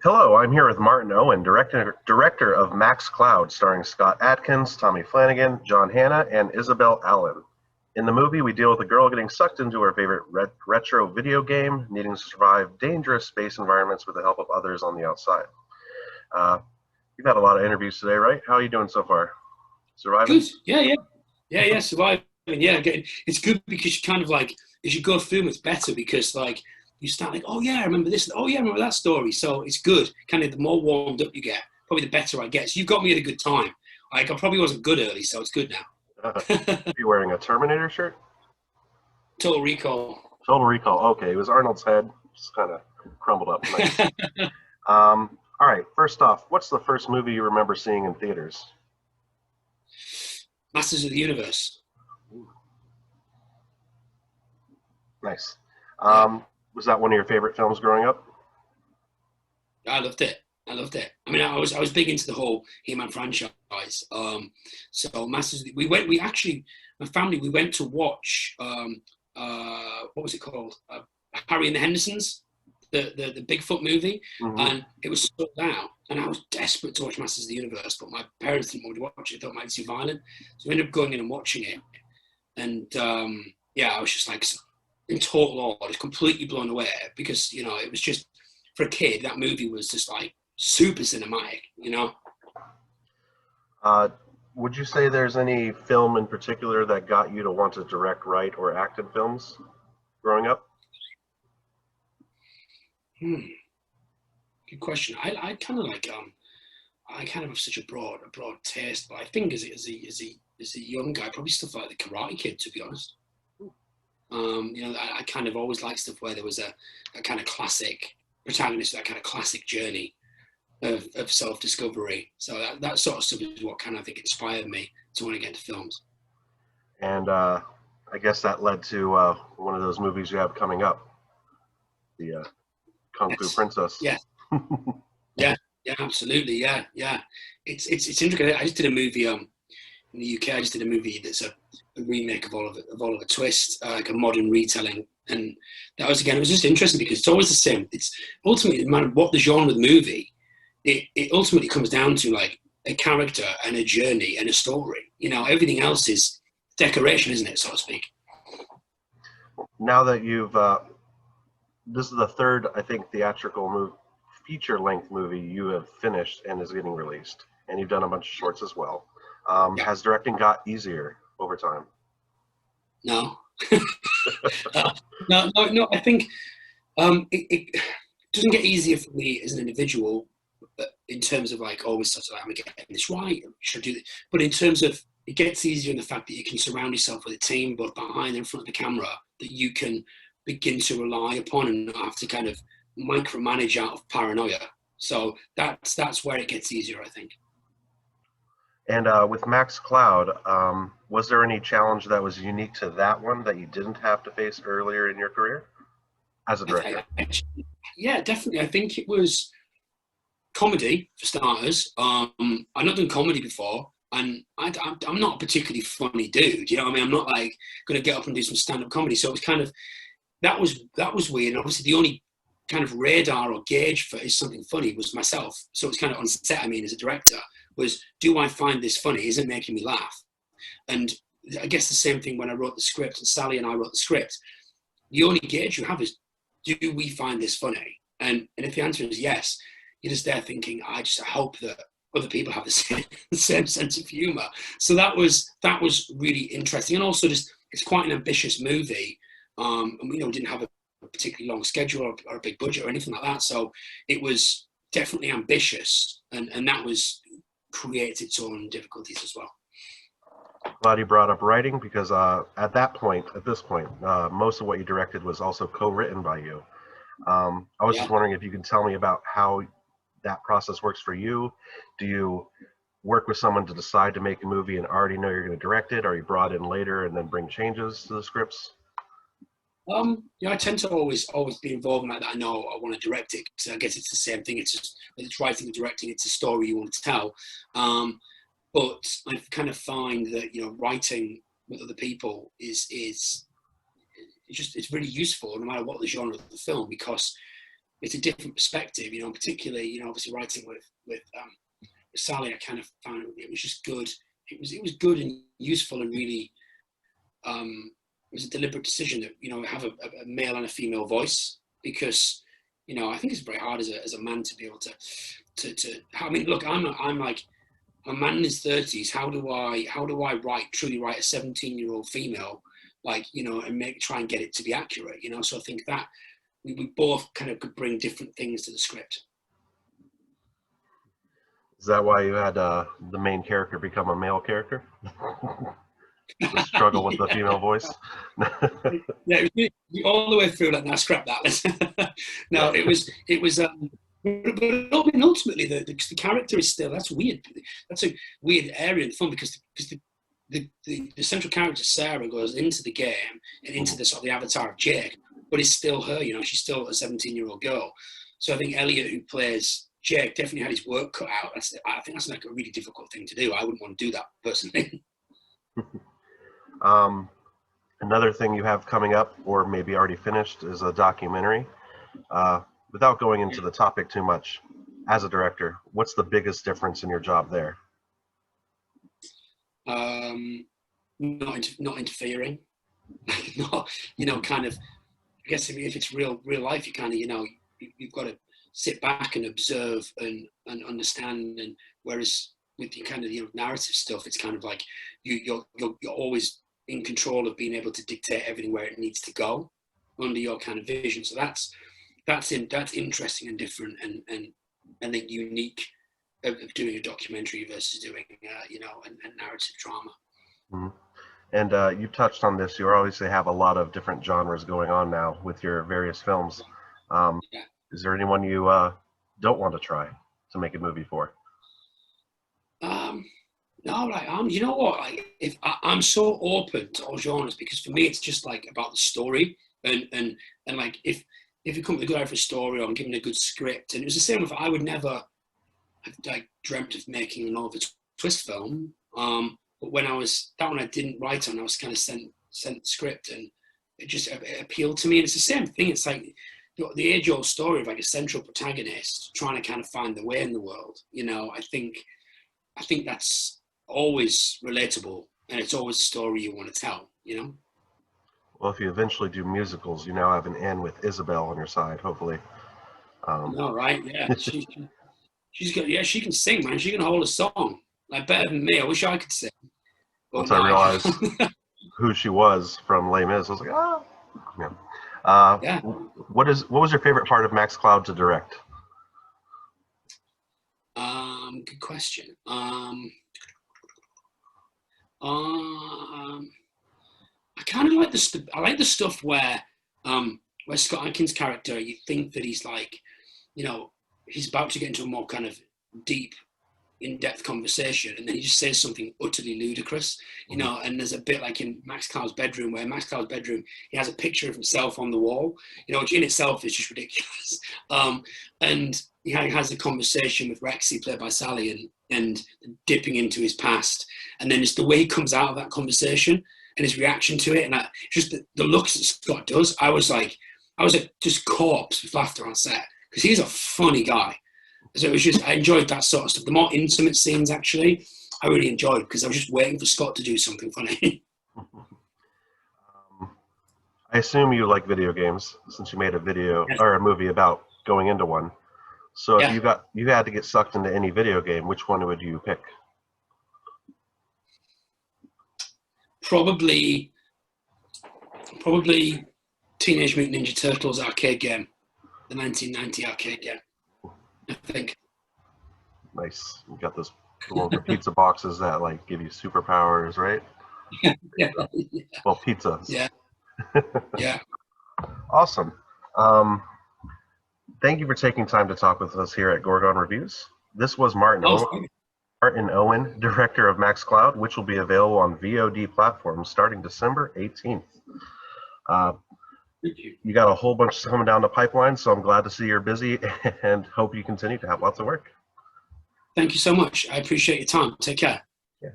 Hello, I'm here with Martin Owen, director of Max Cloud, starring Scott Adkins, Tommy Flanagan, John Hanna, and Isabel Allen. In the movie, we deal with a girl getting sucked into her favorite retro video game, needing to survive dangerous space environments with the help of others on the outside. Uh, you've had a lot of interviews today, right? How are you doing so far? Surviving? Good. Yeah. Surviving. Yeah, it's good because you kind of like as you go through them, it's better because like you start like, oh yeah, I remember this. Oh yeah, I remember that story. So it's good. Kind of the more warmed up you get, probably the better I get. So you've got me at a good time. Like I probably wasn't good early, so it's good now. You wearing a Terminator shirt? Total Recall. Total Recall. Okay, it was Arnold's head, just kind of crumbled up. Nice. All right, first off, what's the first movie you remember seeing in theaters? Masters of the Universe. Nice. Yeah, Was that one of your favorite films growing up? I loved it. I loved it. I mean, I was big into the whole He-Man franchise. So Masters. We actually, my family, we went to watch. What was it called? Harry and the Hendersons, the Bigfoot movie, Mm-hmm. and it was sold out. And I was desperate to watch Masters of the Universe, but my parents didn't want to watch it; thought it might be too violent. So we ended up going in and watching it. And yeah, I was just like in total awe, I was completely blown away because it was just for a kid that movie was just like super cinematic. Uh, would you say there's any film in particular that got you to want to direct, write, or act in films growing up? Hmm, good question. I kind of like I kind of have such a broad taste, but I think as a young guy, probably stuff like the Karate Kid, to be honest. I kind of always liked stuff where there was a kind of classic protagonist, that kind of classic journey of self-discovery. So that sort of stuff is what kind of I think inspired me to want to get into films. And I guess that led to one of those movies you have coming up, the Kung Fu Yes, Princess. yeah, yeah, yeah, absolutely, yeah. It's interesting. I just did a movie in the UK. I just did a movie that's a remake of Oliver Twist, like a modern retelling, and that was again. It was just interesting because it's always the same. It's ultimately no matter what the genre of the movie, it ultimately comes down to like a character and a journey and a story. Everything else is decoration, isn't it, so to speak? Now that this is the third, I think, feature-length movie you have finished and is getting released, and you've done a bunch of shorts as well. Yeah. Has directing got easier over time? No. uh, no. I think it doesn't get easier for me as an individual in terms of like always sort of like, I'm getting this right, should I do this? But in terms of it gets easier in the fact that you can surround yourself with a team both behind and in front of the camera that you can begin to rely upon and not have to kind of micromanage out of paranoia. So that's where it gets easier, I think. And with Max Cloud, was there any challenge that was unique to that one that you didn't have to face earlier in your career as a director? Yeah, definitely. I think it was comedy for starters. I've not done comedy before, and I'm not a particularly funny dude. You know what I mean? I'm not like going to get up and do some stand-up comedy. So it was kind of that was weird. And obviously, the only kind of radar or gauge for is something funny was myself. So it's kind of on set. I mean, as a director, was do I find this funny? Is it making me laugh? And I guess the same thing when I wrote the script, and Sally and I wrote the script. The only gauge you have is do we find this funny? And if the answer is yes, you're just there thinking, I just hope that other people have the same, the same sense of humor. So that was really interesting, and also just it's quite an ambitious movie, and we didn't have a particularly long schedule or a big budget or anything like that. So it was definitely ambitious, and that was created its own difficulties as well. Glad you brought up writing because at this point, most of what you directed was also co-written by you. I was Yeah. just wondering if you can tell me about how that process works for you. Do you work with someone to decide to make a movie and already know you're going to direct it? Are you brought in later and then bring changes to the scripts? I tend to always be involved in that. I know I want to direct it. So I guess it's the same thing. It's just whether it's writing or directing, it's a story you want to tell. But I kind of find that writing with other people is it's really useful no matter what the genre of the film because it's a different perspective, you know, particularly, you know, obviously writing with Sally, I kind of found it was just good. It was good and useful and really, it was a deliberate decision that, you know, have a male and a female voice, because, you know, I think it's very hard as a man to be able to I mean, look, I'm like a man in his 30s. How do I truly write a 17-year-old female, like, you know, and try and get it to be accurate, you know? So I think that we both kind of could bring different things to the script. Is that why you had the main character become a male character? The struggle with the female voice. Yeah, it was all the way through. Like, now scrap that. No, it was. But ultimately, the character is still, that's weird. That's a weird area in the film, because the central character Sarah goes into the game and into the sort of the avatar of Jake, but it's still her. You know, she's still a 17-year-old girl. So I think Elliot, who plays Jake, definitely had his work cut out. I think that's like a really difficult thing to do. I wouldn't want to do that personally. Another thing you have coming up, or maybe already finished, is a documentary. Without going into the topic too much, as a director, what's the biggest difference in your job there? Not interfering. Not, you know, kind of. I guess if it's real life, you kind of, you know, you've got to sit back and observe and understand. And whereas with the kind of, you know, narrative stuff, it's kind of like you're always in control of being able to dictate everything where it needs to go under your kind of vision. So that's interesting and different, and I think unique of doing a documentary versus doing you know, a narrative drama. Mm-hmm. And you touched on this. You obviously have a lot of different genres going on now with your various films. Yeah. Is there anyone you don't want to try to make a movie for? No, like, you know what? Like, if I'm so open to all genres, because for me it's just like about the story, and like if you come to the good eye for a story, or I'm given a good script, and it was the same with, I would never have like dreamt of making an Oliver Twist film. But when that one I didn't write on, I was kind of sent the script, and it appealed to me. And it's the same thing. It's like the age-old story of like a central protagonist trying to kind of find the way in the world. You know, I think that's always relatable, and it's always a story you want to tell, you know? Well, if you eventually do musicals, you now have an N with Isabel on your side, hopefully. No, right? Yeah, she's got, yeah, she can sing, man. She can hold a song, like, better than me. I wish I could sing. Once I realized who she was from Les Mis, I was like, ah, yeah. Yeah. What was your favorite part of Max Cloud to direct? Good question. I kind of like the stuff where Scott Adkins' character, you think that he's like, you know, he's about to get into a more kind of deep, in-depth conversation, and then he just says something utterly ludicrous, you know. And there's a bit like in Max Cloud's bedroom, he has a picture of himself on the wall, you know, which in itself is just ridiculous. And he has a conversation with Rexy, played by Sally, and dipping into his past, and then it's the way he comes out of that conversation and his reaction to it, and just the looks that Scott does. I was like just corpse with laughter on set, because he's a funny guy. So it was just, I enjoyed that sort of stuff. The more intimate scenes, actually, I really enjoyed, because I was just waiting for Scott to do something funny. I assume you like video games, since you made a video or a movie about going into one. So if you had to get sucked into any video game, which one would you pick? Probably Teenage Mutant Ninja Turtles arcade game, the 1990 arcade game, I think. Nice. You got those little pizza boxes that like give you superpowers, right? Yeah. Well, pizzas. Yeah. Yeah. Awesome. Thank you for taking time to talk with us here at Gorgon Reviews. This was Martin Owen, director of Max Cloud, which will be available on VOD platforms starting December 18th. You got a whole bunch coming down the pipeline, so I'm glad to see you're busy and hope you continue to have lots of work. Thank you so much. I appreciate your time. Take care. Yeah.